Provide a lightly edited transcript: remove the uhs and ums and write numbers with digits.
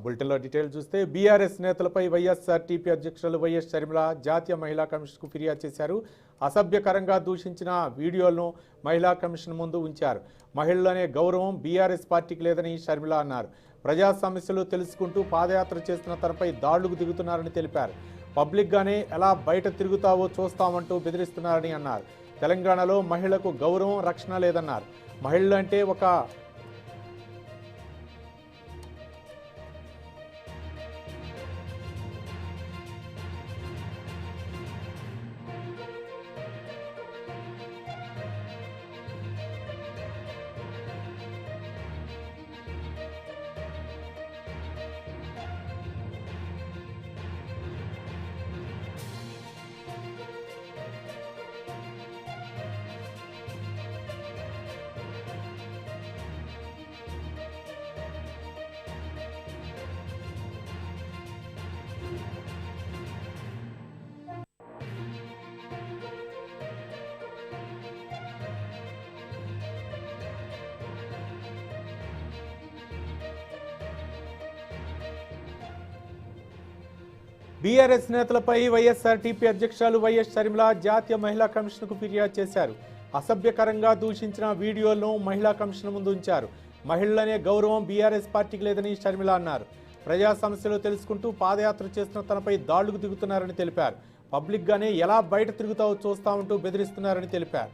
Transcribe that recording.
బులెటిన్లో డీటెయిల్ చూస్తే బీఆర్ఎస్ నేతలపై వైఎస్ఆర్టీపీ అధ్యక్షులు వైఎస్ షర్మిల జాతీయ మహిళా కమిషన్కు ఫిర్యాదు చేశారు. అసభ్యకరంగా దూషించిన వీడియోలను మహిళా కమిషన్ ముందు ఉంచారు. మహిళలనే గౌరవం బీఆర్ఎస్ పార్టీకి లేదని షర్మిల అన్నారు. ప్రజా సమస్యలు తెలుసుకుంటూ పాదయాత్ర చేస్తున్న తనపై దాడులకు దిగుతున్నారని తెలిపారు. పబ్లిక్గానే ఎలా బయట తిరుగుతావో చూస్తామంటూ బెదిరిస్తున్నారని అన్నారు. తెలంగాణలో మహిళలకు గౌరవం రక్షణ లేదన్నారు. మహిళలు అంటే ఒక బీఆర్ఎస్ నేతలపై వైఎస్ఆర్టీపీ అధ్యక్షులు వైఎస్ షర్మిల జాతీయ మహిళా కమిషన్కు ఫిర్యాదు చేశారు. అసభ్యకరంగా దూషించిన వీడియోలను మహిళా కమిషన్ ముందు ఉంచారు. మహిళలనే గౌరవం బీఆర్ఎస్ పార్టీకి లేదని షర్మిల అన్నారు. ప్రజా సమస్యలు తెలుసుకుంటూ పాదయాత్ర చేస్తున్న తనపై దాడులకు దిగుతున్నారని తెలిపారు. పబ్లిక్గానే ఎలా బయట తిరుగుతావో చూస్తామంటూ బెదిరిస్తున్నారని తెలిపారు.